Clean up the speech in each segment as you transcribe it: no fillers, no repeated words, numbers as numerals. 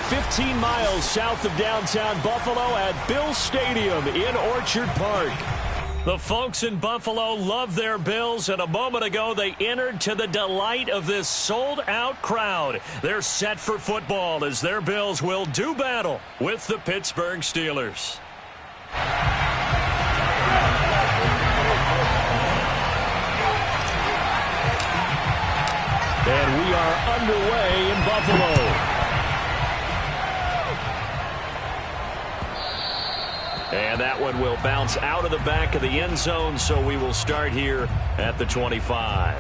15 miles south of downtown Buffalo at Bills Stadium in Orchard Park. The folks in Buffalo love their Bills, and a moment ago they entered to the delight of this sold-out crowd. They're set for football as their Bills will do battle with the Pittsburgh Steelers. And we are underway in Buffalo. And that one will bounce out of the back of the end zone, so we will start here at the 25.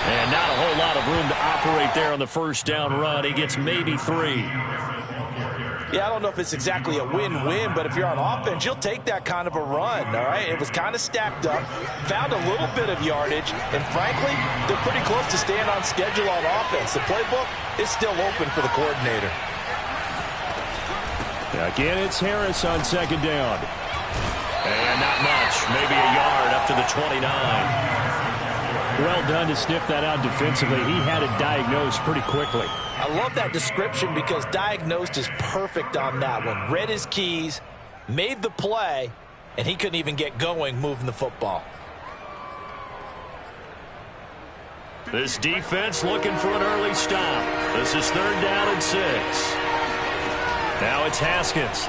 And not a whole lot of room to operate there on the first down run. He gets maybe 3. Yeah, I don't know if it's exactly a win-win, but if you're on offense, you'll take that kind of a run, all right? It was kind of stacked up, found a little bit of yardage, and frankly, they're pretty close to staying on schedule on offense. The playbook is still open for the coordinator. Again, it's Harris on second down. And not much, maybe a yard up to the 29. Well done to sniff that out defensively. He had it diagnosed pretty quickly. I love that description because diagnosed is perfect on that one. Read his keys, made the play, and he couldn't even get going moving the football. This defense looking for an early stop. This is 3rd down and 6. Now it's Haskins.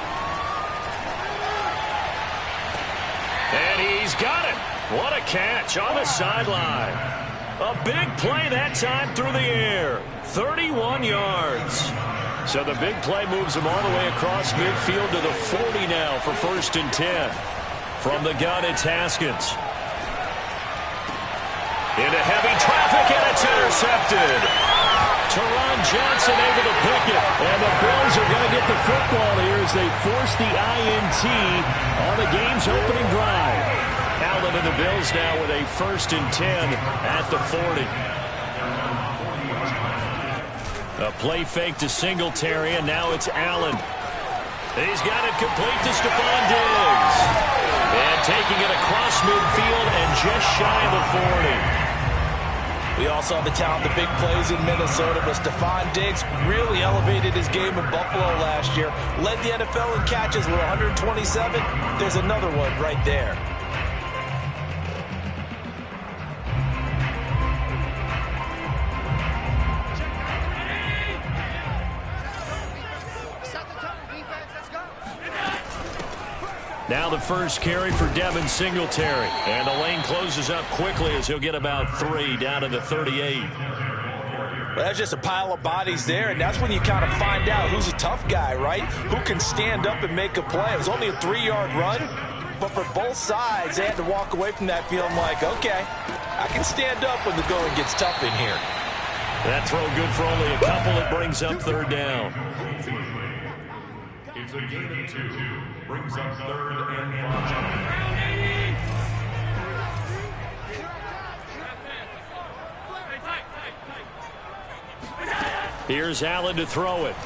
And he's got it. What a catch on the sideline. A big play that time through the air. 31 yards. So the big play moves him all the way across midfield to the 40 now for 1st and 10. From the gun, it's Haskins. Into heavy traffic, and it's intercepted. Teron Johnson able to pick it. And the Bills are going to get the football here as they force the INT on the game's opening drive. Allen and the Bills now with a 1st and 10 at the 40. A play fake to Singletary, and now it's Allen. He's got it complete to Stephon Diggs. And taking it across midfield and just shy of the 40. We all saw the talent, the big plays in Minnesota, but Stephon Diggs really elevated his game in Buffalo last year. Led the NFL in catches with 127. There's another one right there. Now the first carry for Devin Singletary. And the lane closes up quickly as he'll get about 3 down to the 38. Well, that's just a pile of bodies there, and that's when you kind of find out who's a tough guy, right? Who can stand up and make a play. It was only a 3-yard run, but for both sides, they had to walk away from that feeling like, okay, I can stand up when the going gets tough in here. That throw good for only a couple. It brings up 3rd down. It's a gain of 2. Brings up 3rd and 5. Here's Allen to throw it.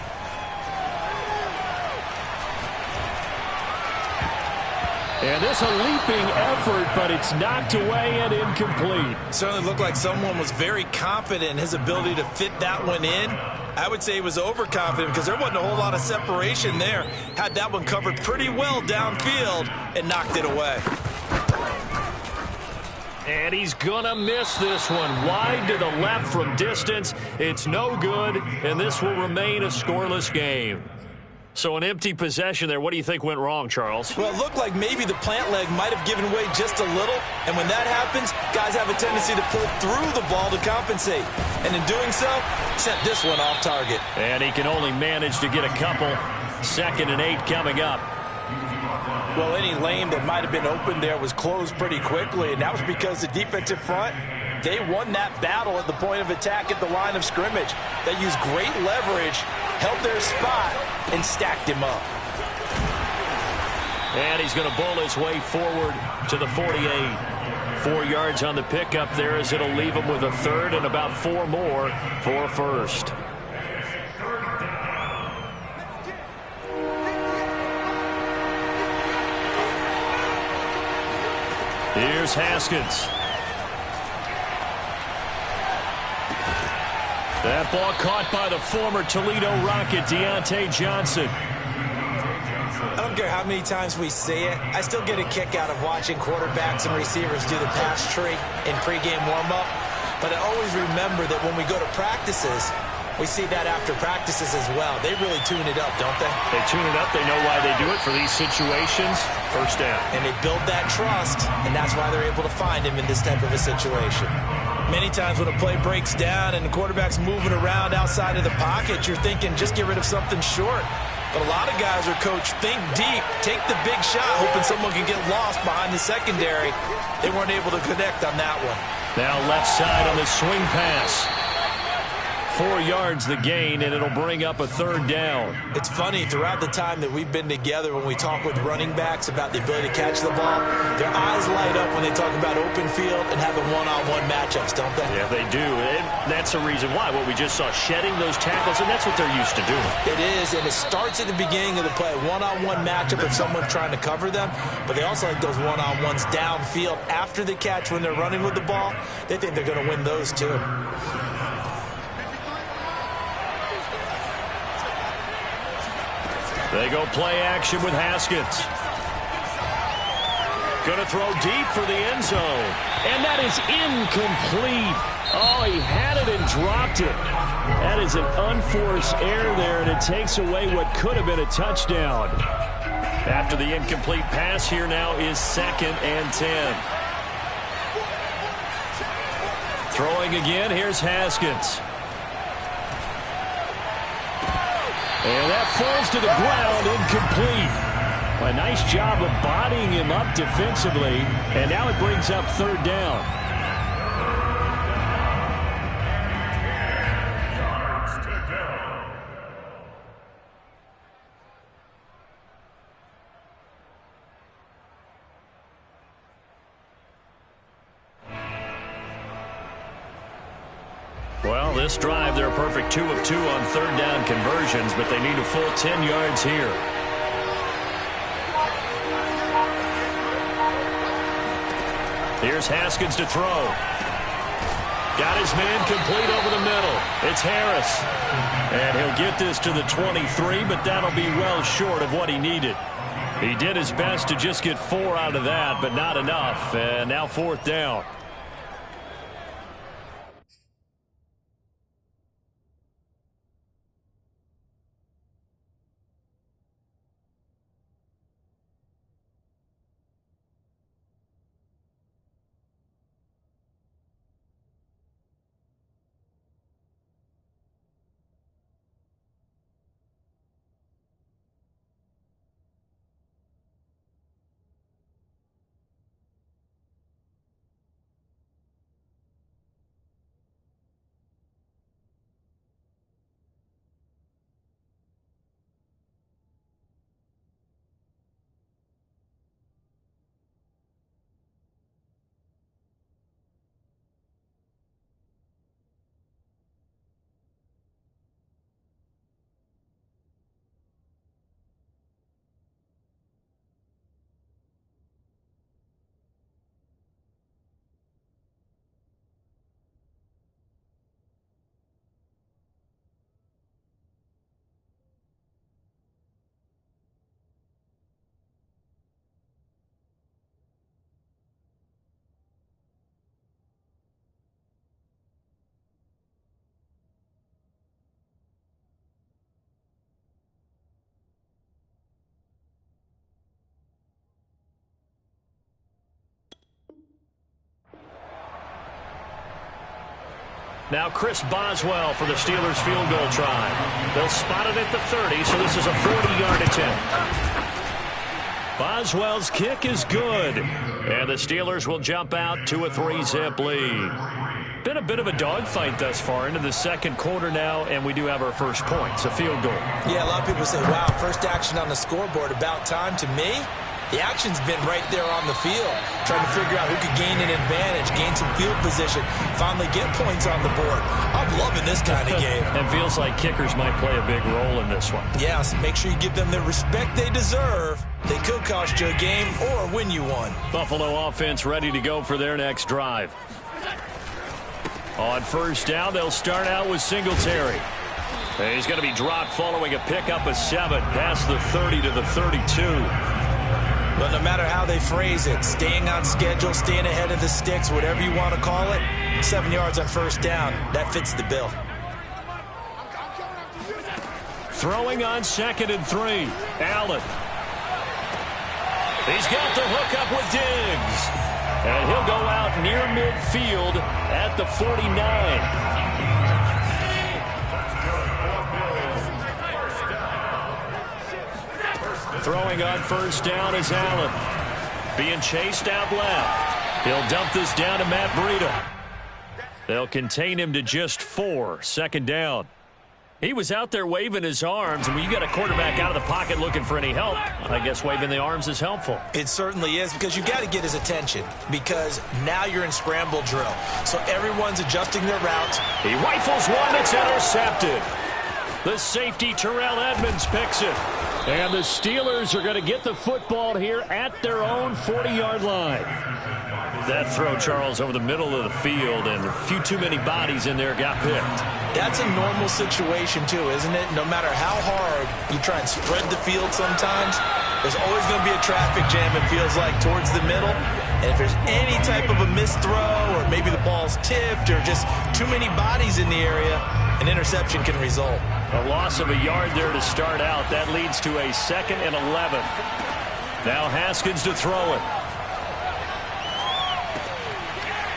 And this a leaping effort, but it's knocked away and incomplete. Certainly looked like someone was very confident in his ability to fit that one in. I would say he was overconfident because there wasn't a whole lot of separation there. Had that one covered pretty well downfield and knocked it away. And he's going to miss this one. Wide to the left from distance. It's no good, and this will remain a scoreless game. So an empty possession there. What do you think went wrong, Charles? Well, it looked like maybe the plant leg might have given way just a little. And when that happens, guys have a tendency to pull through the ball to compensate. And in doing so, sent this one off target. And he can only manage to get a couple. 2nd and 8 coming up. Well, any lane that might have been open there was closed pretty quickly. And that was because the defensive front, they won that battle at the point of attack at the line of scrimmage. They used great leverage, held their spot, and stacked him up. And he's going to bull his way forward to the 48. 4 yards on the pickup there as it'll leave him with a 3rd and about 4 more for a 1st. Here's Haskins. That ball caught by the former Toledo Rocket, Deontay Johnson. I don't care how many times we see it. I still get a kick out of watching quarterbacks and receivers do the pass tree in pregame warm-up. But I always remember that when we go to practices, we see that after practices as well. They really tune it up, don't they? They tune it up. They know why they do it for these situations. First down. And they build that trust, and that's why they're able to find him in this type of a situation. Many times when a play breaks down and the quarterback's moving around outside of the pocket, you're thinking just get rid of something short. But a lot of guys are coached, think deep, take the big shot, hoping someone can get lost behind the secondary. They weren't able to connect on that one. Now left side on the swing pass. 4 yards the gain, and it'll bring up a third down. It's funny, throughout the time that we've been together, when we talk with running backs about the ability to catch the ball, their eyes light up when they talk about open field and having one-on-one matchups, don't they? Yeah, they do. And that's the reason why. What we just saw, shedding those tackles, and that's what they're used to doing. It is, and it starts at the beginning of the play. One-on-one matchup if someone's trying to cover them, but they also like those one-on-ones downfield after the catch when they're running with the ball. They think they're going to win those too. They go play action with Haskins. Going to throw deep for the end zone. And that is incomplete. Oh, he had it and dropped it. That is an unforced error there, and it takes away what could have been a touchdown. After the incomplete pass, here now is 2nd and 10. Throwing again, here's Haskins. And that falls to the ground, incomplete. A nice job of bodying him up defensively, and now it brings up third down. Well, this drive, they're a perfect 2 of 2 on third down conversions, but they need a full 10 yards here. Here's Haskins to throw. Got his man complete over the middle. It's Harris. And he'll get this to the 23, but that'll be well short of what he needed. He did his best to just get 4 out of that, but not enough. And now 4th down. Now Chris Boswell for the Steelers field goal try. They'll spot it at the 30, so this is a 40-yard attempt. Boswell's kick is good. And the Steelers will jump out to a 3-zip lead. Been a bit of a dogfight thus far into the second quarter now, and we do have our first points, a field goal. Yeah, a lot of people say, wow, first action on the scoreboard, about time. To me, The action's been right there on the field, trying to figure out who could gain an advantage, gain some field position, finally get points on the board. I'm loving this kind of game. It feels like kickers might play a big role in this one. Yeah, so make sure you give them the respect they deserve. They could cost you a game or win you one. Buffalo offense ready to go for their next drive. On first down, they'll start out with Singletary. He's going to be dropped following a pickup of 7 past the 30 to the 32. But no matter how they phrase it, staying on schedule, staying ahead of the sticks, whatever you want to call it, 7 yards on first down, that fits the bill. Throwing on 2nd and 3. Allen. He's got the hook up with Diggs. And he'll go out near midfield at the 49. Throwing on first down is Allen. Being chased out left. He'll dump this down to Matt Breida. They'll contain him to just 4. 2nd down. He was out there waving his arms, and when you got a quarterback out of the pocket looking for any help, I guess waving the arms is helpful. It certainly is, because you've got to get his attention, because now you're in scramble drill. So everyone's adjusting their routes. He rifles one that's intercepted. The safety, Terrell Edmonds, picks it. And the Steelers are going to get the football here at their own 40-yard line. That throw, Charles, over the middle of the field, and a few too many bodies in there got picked. That's a normal situation, too, isn't it? No matter how hard you try and spread the field sometimes, there's always going to be a traffic jam, it feels like, towards the middle. And if there's any type of a missed throw, or maybe the ball's tipped, or just too many bodies in the area, an interception can result. A loss of a yard there to start out. That leads to a 2nd and 11. Now Haskins to throw it.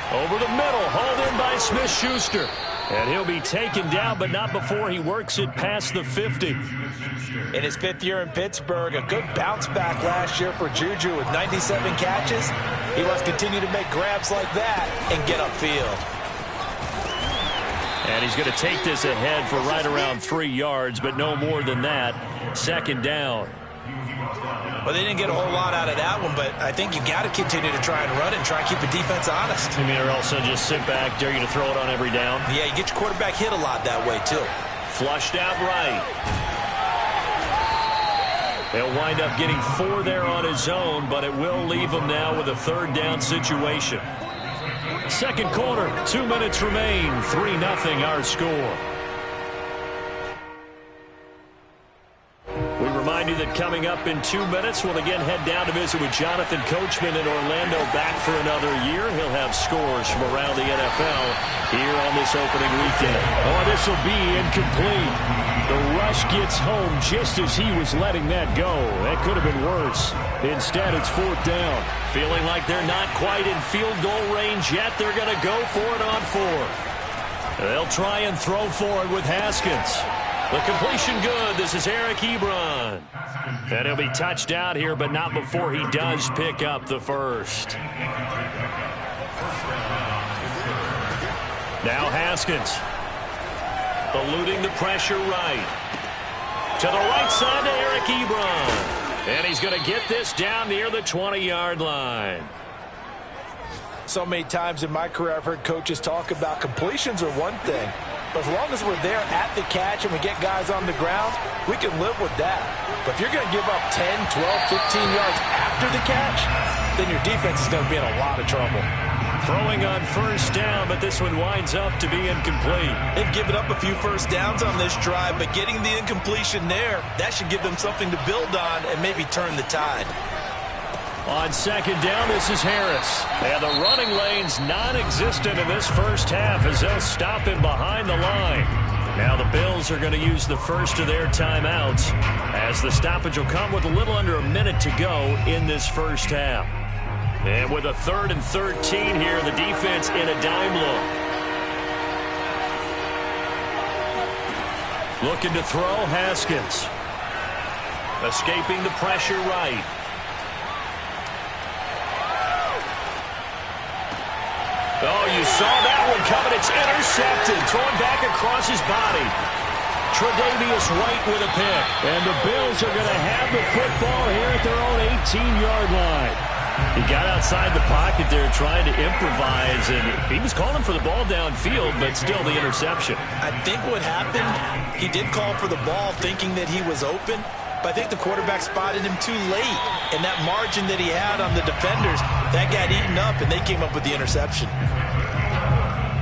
Over the middle, hauled in by Smith-Schuster. And he'll be taken down, but not before he works it past the 50. In his 5th year in Pittsburgh, a good bounce back last year for Juju with 97 catches. He wants to continue to make grabs like that and get upfield. And he's going to take this ahead for right around 3 yards, but no more than that. 2nd down. Well, they didn't get a whole lot out of that one, but I think you got to continue to try and run it and try and keep the defense honest. You mean, or also just sit back, dare you to throw it on every down? Yeah, you get your quarterback hit a lot that way, too. Flushed out right. He'll wind up getting 4 there on his own, but it will leave him now with a 3rd down situation. 2nd quarter, 2 minutes remain, 3-0 our score. We remind you that coming up in 2 minutes, we'll again head down to visit with Jonathan Coachman in Orlando, back for another year. He'll have scores from around the NFL here on this opening weekend. Oh, this will be incomplete. The rush gets home just as he was letting that go. That could have been worse. Instead, it's 4th down. Feeling like they're not quite in field goal range yet. They're going to go for it on 4th. They'll try and throw for it with Haskins. The completion good. This is Eric Ebron. And he'll be touched out here, but not before he does pick up the 1st. Now Haskins. Eluding the pressure right. To the right side to Eric Ebron. And he's going to get this down near the 20-yard line. So many times in my career I've heard coaches talk about completions are one thing. But as long as we're there at the catch and we get guys on the ground, we can live with that. But if you're going to give up 10, 12, 15 yards after the catch, then your defense is going to be in a lot of trouble. Throwing on first down, but this one winds up to be incomplete. They've given up a few first downs on this drive, but getting the incompletion there, that should give them something to build on and maybe turn the tide. On 2nd down, this is Harris. And the running lane's non-existent in this first half as they'll stop him behind the line. Now the Bills are going to use the first of their timeouts as the stoppage will come with a little under a minute to go in this first half. And with a 3rd and 13 here, the defense in a dime look. Looking to throw, Haskins. Escaping the pressure right. Oh, you saw that one coming. It's intercepted. Thrown back across his body. Tre'Davious White with a pick. And the Bills are going to have the football here at their own 18-yard line. He got outside the pocket there trying to improvise, and he was calling for the ball downfield, but still the interception. I think what happened, he did call for the ball thinking that he was open, but I think the quarterback spotted him too late, and that margin that he had on the defenders, that got eaten up, and they came up with the interception.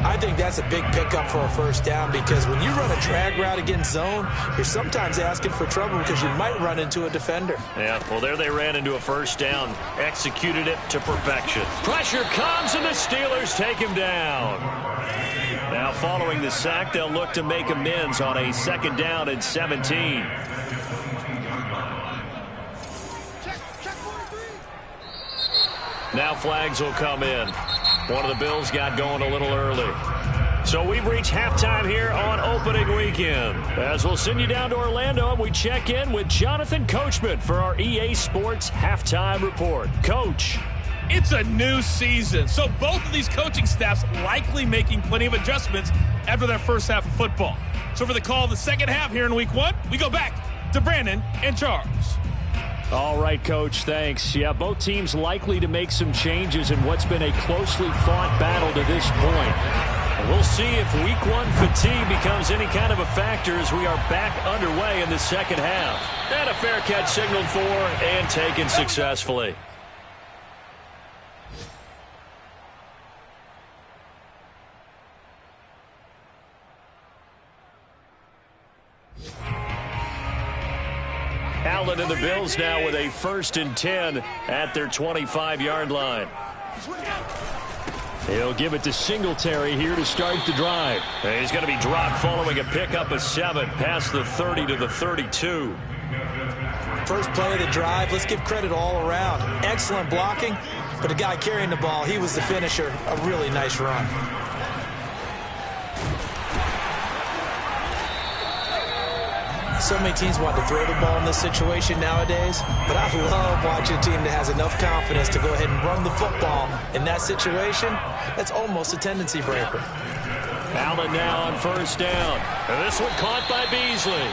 I think that's a big pickup for a first down, because when you run a drag route against zone, you're sometimes asking for trouble because you might run into a defender. Yeah, well, there they ran into a first down, executed it to perfection. Pressure comes, and the Steelers take him down. Now, following the sack, they'll look to make amends on a second down and 17. Now flags will come in. One of the Bills got going a little early. So we've reached halftime here on opening weekend. As we'll send you down to Orlando, and we check in with Jonathan Coachman for our EA Sports Halftime Report. Coach. It's a new season, so both of these coaching staffs likely making plenty of adjustments after their first half of football. So for the call of the second half here in week one, we go back to Brandon and Charles. All right, Coach, thanks. Yeah, both teams likely to make some changes in what's been a closely fought battle to this point. And we'll see if week one fatigue becomes any kind of a factor as we are back underway in the second half. And a fair catch signaled for and taken successfully. Allen and the Bills now with a 1st and 10 at their 25-yard line. He'll give it to Singletary here to start the drive. And he's going to be dropped following a pickup of 7 past the 30 to the 32. First play of the drive, let's give credit all around. Excellent blocking, but the guy carrying the ball, he was the finisher. A really nice run. So many teams want to throw the ball in this situation nowadays, but I love watching a team that has enough confidence to go ahead and run the football in that situation. That's almost a tendency breaker. Allen now on 1st down. And this one caught by Beasley.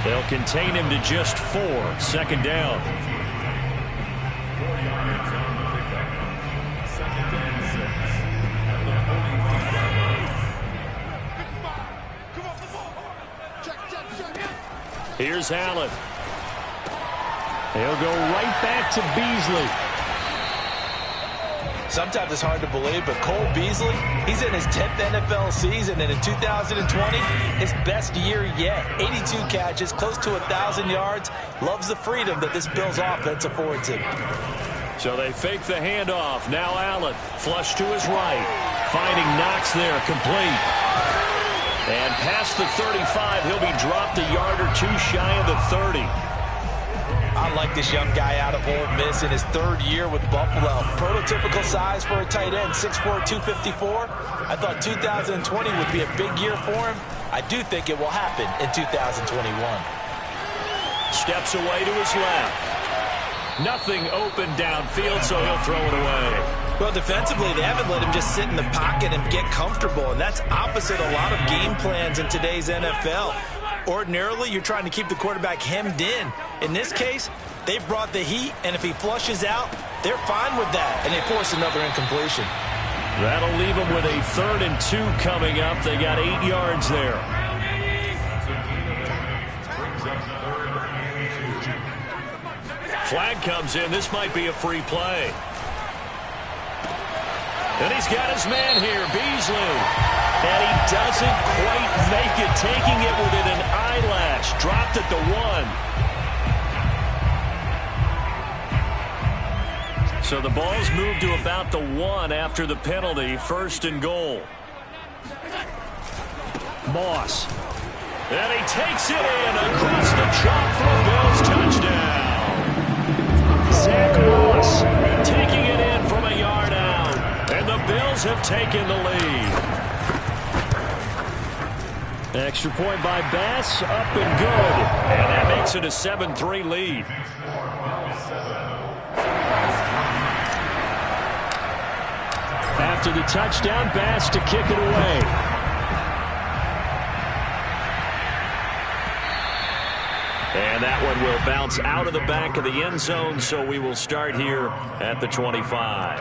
They'll contain him to just 4. 2nd down. Here's Allen. He'll go right back to Beasley. Sometimes it's hard to believe, but Cole Beasley, he's in his 10th NFL season, and in 2020, his best year yet. 82 catches, close to 1,000 yards. Loves the freedom that this Bills offense affords him. So they fake the handoff. Now Allen, flush to his right. Finding Knox there, complete. And past the 35, he'll be dropped a yard or 2 shy of the 30. I like this young guy out of Ole Miss in his 3rd year with Buffalo. Prototypical size for a tight end, 6'4", 254. I thought 2020 would be a big year for him. I do think it will happen in 2021. Steps away to his left. Nothing open downfield, so he'll throw it away. Well, defensively, they haven't let him just sit in the pocket and get comfortable, and that's opposite a lot of game plans in today's NFL. Ordinarily, you're trying to keep the quarterback hemmed in. In this case, they've brought the heat, and if he flushes out, they're fine with that, and they force another incompletion. That'll leave them with a 3rd and 2 coming up. They got 8 yards there. Flag comes in. This might be a free play. And he's got his man here, Beasley. And he doesn't quite make it, taking it within an eyelash. Dropped at the 1. So the ball's moved to about the 1 after the penalty. 1st and goal. Moss. And he takes it in across the chalk for a Bills touchdown. Zach Moss taking it in from a yard out. And the Bills have taken the lead. Extra point by Bass, up and good. And that makes it a 7-3 lead. After the touchdown, Bass to kick it away. And that one will bounce out of the back of the end zone, so we will start here at the 25.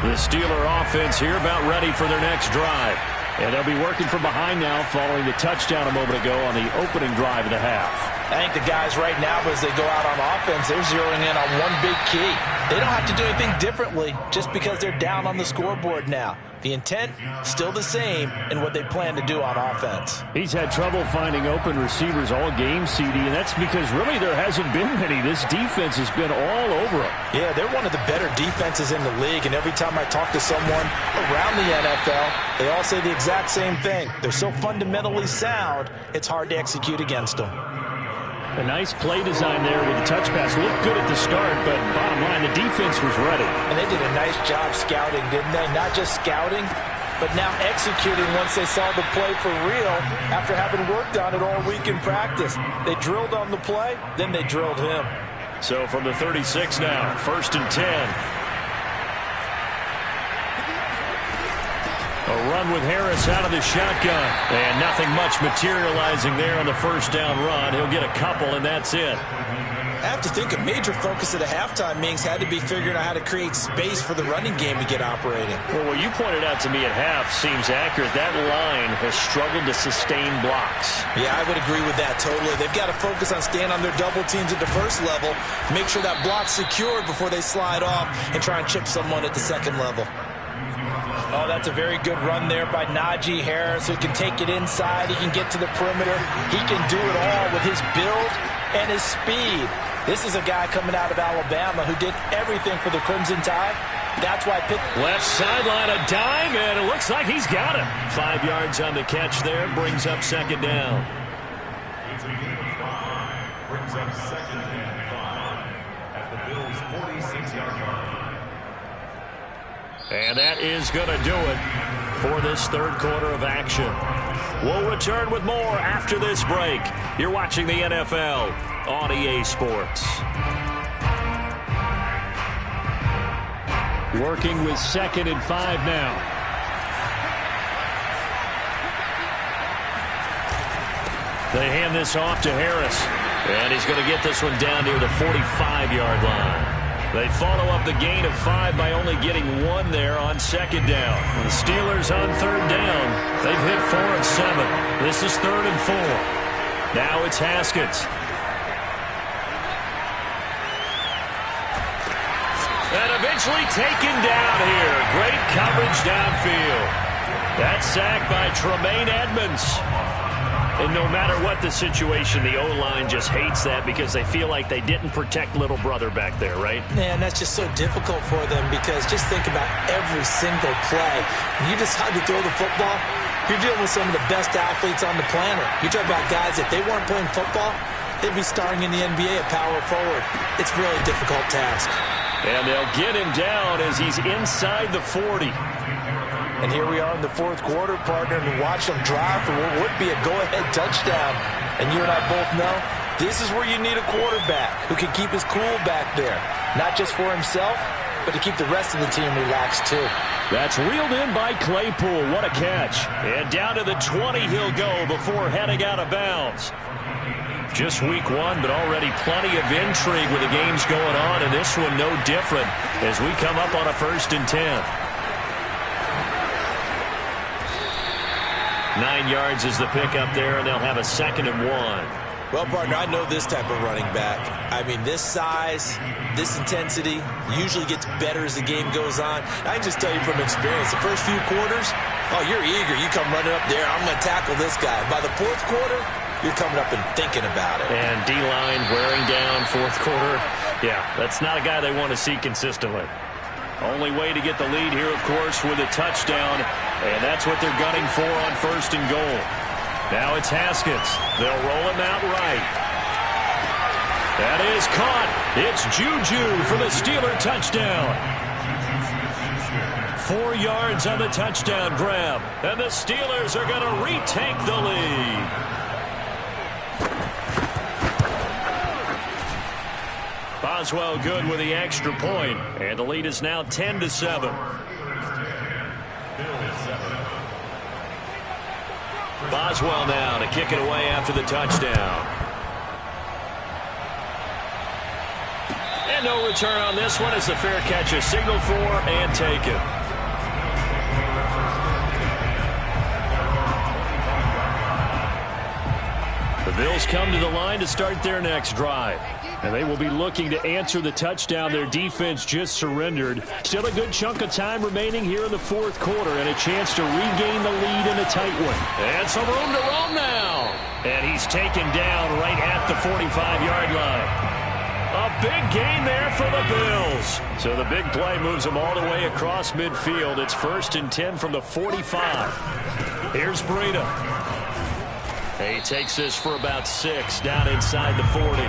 The Steeler offense here about ready for their next drive. And they'll be working from behind now following the touchdown a moment ago on the opening drive of the half. I think the guys right now, as they go out on offense, they're zeroing in on one big key. They don't have to do anything differently just because they're down on the scoreboard now. The intent, still the same in what they plan to do on offense. He's had trouble finding open receivers all game, CD, and that's because really there hasn't been many. This defense has been all over them. Yeah, they're one of the better defenses in the league, and every time I talk to someone around the NFL, they all say the exact same thing. They're so fundamentally sound, it's hard to execute against them. A nice play design there with the touch pass. Looked good at the start, but bottom line, the defense was ready. And they did a nice job scouting, didn't they? Not just scouting, but now executing once they saw the play for real after having worked on it all week in practice. They drilled on the play, then they drilled him. So from the 36 now, 1st and 10. A run with Harris out of the shotgun. And nothing much materializing there on the first down run. He'll get a couple, and that's it. I have to think a major focus of the halftime meetings had to be figuring out how to create space for the running game to get operating. Well, what you pointed out to me at half seems accurate. That line has struggled to sustain blocks. Yeah, I would agree with that totally. They've got to focus on staying on their double teams at the first level, make sure that block's secured before they slide off and try and chip someone at the second level. Oh, that's a very good run there by Najee Harris, who can take it inside. He can get to the perimeter. He can do it all with his build and his speed. This is a guy coming out of Alabama who did everything for the Crimson Tide. That's why I picked. Left sideline, a dive, and it looks like he's got him. 5 yards on the catch there, brings up second down. It's a gain of 5. Brings up second and 5 at the Bills' 46-yard line. And that is going to do it for this third quarter of action. We'll return with more after this break. You're watching the NFL on EA Sports. Working with 2nd and 5 now. They hand this off to Harris. And he's going to get this one down near the 45-yard line. They follow up the gain of 5 by only getting 1 there on second down. The Steelers on third down. They've hit 4 of 7. This is 3rd and 4. Now it's Haskins. And eventually taken down here. Great coverage downfield. That sack by Tremaine Edmonds. And no matter what the situation, the O-line just hates that because they feel like they didn't protect little brother back there, right? Man, that's just so difficult for them because just think about every single play. When you decide to throw the football, you're dealing with some of the best athletes on the planet. You talk about guys, if they weren't playing football, they'd be starring in the NBA at power forward. It's a really difficult task. And they'll get him down as he's inside the 40. And here we are in the fourth quarter, partner, and watch them drive for what would be a go-ahead touchdown. And you and I both know this is where you need a quarterback who can keep his cool back there. Not just for himself, but to keep the rest of the team relaxed too. That's reeled in by Claypool. What a catch. And down to the 20 he'll go before heading out of bounds. Just week 1, but already plenty of intrigue with the games going on, and this one no different as we come up on a 1st and 10. 9 yards is the pickup there, and they'll have a 2nd and 1. Well, partner, I know this type of running back. I mean, this size, this intensity usually gets better as the game goes on. I can just tell you from experience, the first few quarters, oh, you're eager. You come running up there, I'm going to tackle this guy. By the 4th quarter, you're coming up and thinking about it. And D-line wearing down 4th quarter. Yeah, that's not a guy they want to see consistently. Only way to get the lead here, of course, with a touchdown, and that's what they're gunning for on 1st and goal. Now it's Haskins. They'll roll him out right. That is caught. It's Juju for the Steeler touchdown. 4 yards on the touchdown grab, and the Steelers are going to retake the lead. Boswell good with the extra point, and the lead is now 10-7. Bills 7. Boswell now to kick it away after the touchdown. And no return on this one as the fair catch is signaled for and taken. The Bills come to the line to start their next drive. And they will be looking to answer the touchdown their defense just surrendered. Still a good chunk of time remaining here in the fourth quarter and a chance to regain the lead in a tight one. And some room to roam now. And he's taken down right at the 45-yard line. A big gain there for the Bills. So the big play moves them all the way across midfield. It's 1st and 10 from the 45. Here's Breida. He takes this for about 6 down inside the 40.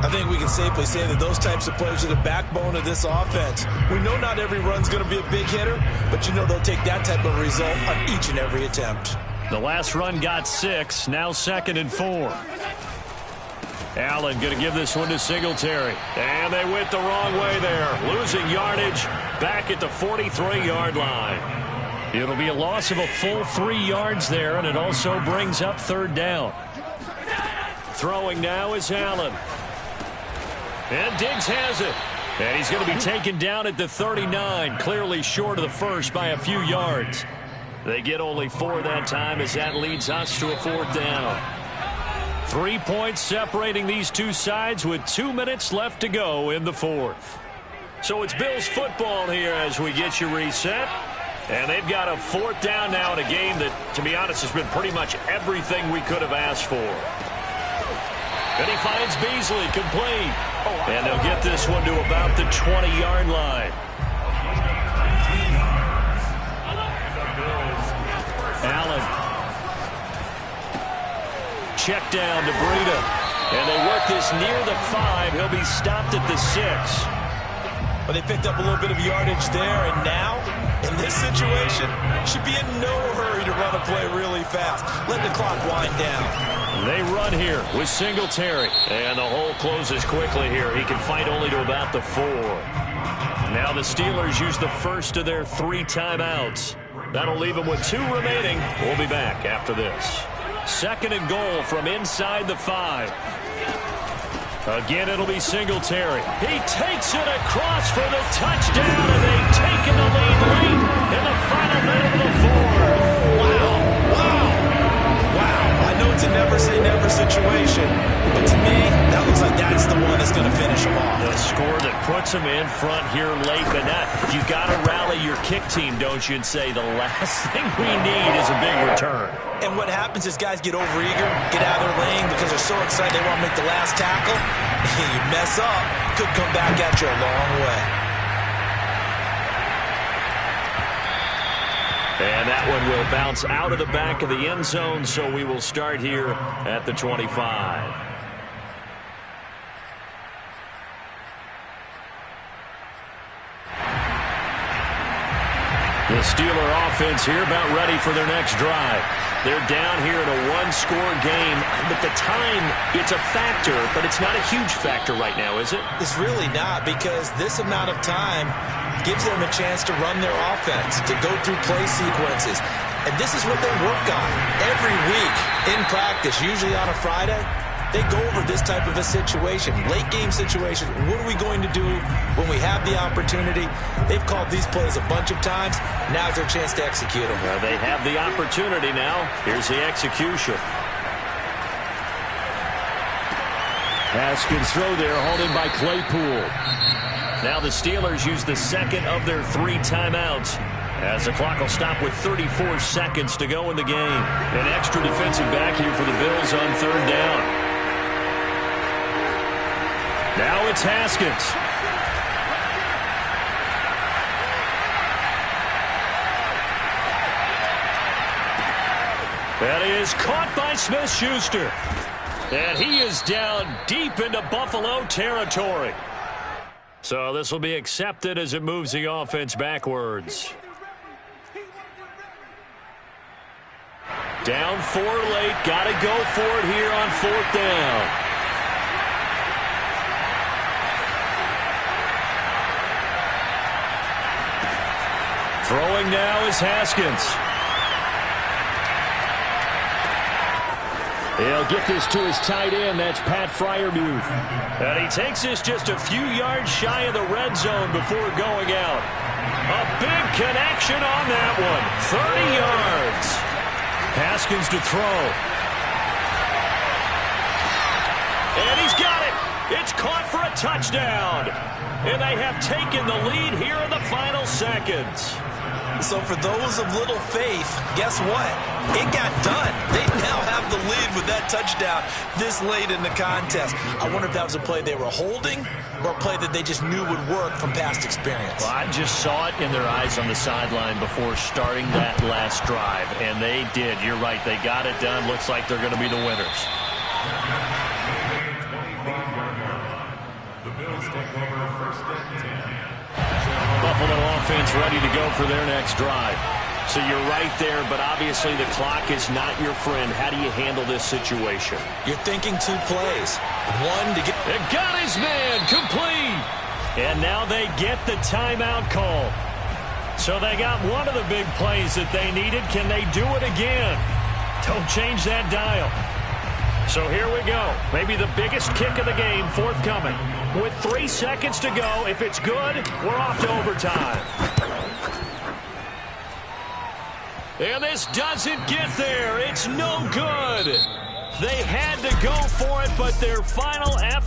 I think we can safely say that those types of plays are the backbone of this offense. We know not every run's going to be a big hitter, but you know they'll take that type of result on each and every attempt. The last run got 6, now 2nd and 4. Allen going to give this one to Singletary. And they went the wrong way there, losing yardage back at the 43-yard line. It'll be a loss of a full 3 yards there, and it also brings up 3rd down. Throwing now is Allen. And Diggs has it. And he's going to be taken down at the 39, clearly short of the first by a few yards. They get only 4 that time as that leads us to a 4th down. 3 points separating these two sides with 2 minutes left to go in the 4th. So it's Bills football here as we get you reset. And they've got a 4th down now in a game that, to be honest, has been pretty much everything we could have asked for. And he finds Beasley complete. And they'll get this one to about the 20-yard line. Allen. Check down to Breida. And they work this near the 5. He'll be stopped at the 6. But they picked up a little bit of yardage there, and now, in this situation, should be in no hurry to run a play really fast. Let the clock wind down. They run here with Singletary. And the hole closes quickly here. He can fight only to about the 4. Now the Steelers use the first of their 3 timeouts. That'll leave them with 2 remaining. We'll be back after this. 2nd and goal from inside the 5. Again, it'll be Singletary. He takes it across for the touchdown, and they've taken the lead late in the final minute of the 4th. Wow. I know it's a never-say-never situation, but to me, that looks like that's the one that's going to finish them off. The score that puts them in front here late, but not. You got to rally your kick team, don't you, and say the last thing we need is a big return. And what happens is guys get overeager, get out of their lane because they're so excited they want to make the last tackle. You mess up, could come back at you a long way. And that one will bounce out of the back of the end zone, so we will start here at the 25. The Steeler offense here about ready for their next drive. They're down here in a 1-score game. But the time, it's a factor, but it's not a huge factor right now, is it? It's really not, because this amount of time gives them a chance to run their offense, to go through play sequences. And this is what they work on every week in practice, usually on a Friday. They go over this type of a situation, late game situation. What are we going to do when we have the opportunity? They've called these plays a bunch of times. Now's their chance to execute them. Well, they have the opportunity now. Here's the execution. Haskins throw there, hauled in by Claypool. Now the Steelers use the 2nd of their 3 timeouts, as the clock will stop with 34 seconds to go in the game. An extra defensive back here for the Bills on 3rd down. Now it's Haskins. That is caught by Smith-Schuster. And he is down deep into Buffalo territory. So this will be accepted as it moves the offense backwards. Down 4 late. Got to go for it here on 4th down. Throwing now is Haskins. He'll get this to his tight end. That's Pat Freiermuth. And he takes this just a few yards shy of the red zone before going out. A big connection on that one. 30 yards. Haskins to throw. And he's got it. It's caught for a touchdown. And they have taken the lead here in the final seconds. So for those of little faith, guess what? It got done. They now have the lead with that touchdown this late in the contest. I wonder if that was a play they were holding or a play that they just knew would work from past experience. Well, I just saw it in their eyes on the sideline before starting that last drive, and they did. You're right. They got it done. Looks like they're going to be the winners. The Bills take over first and 10. Buffalo offense ready to go for their next drive. So you're right there, but obviously the clock is not your friend. How do you handle this situation? You're thinking 2 plays. One to get... They got his man complete. And now they get the timeout call. So they got one of the big plays that they needed. Can they do it again? Don't change that dial. So here we go. Maybe the biggest kick of the game forthcoming. With 3 seconds to go, if it's good, we're off to overtime. And this doesn't get there. It's no good. They had to go for it, but their final effort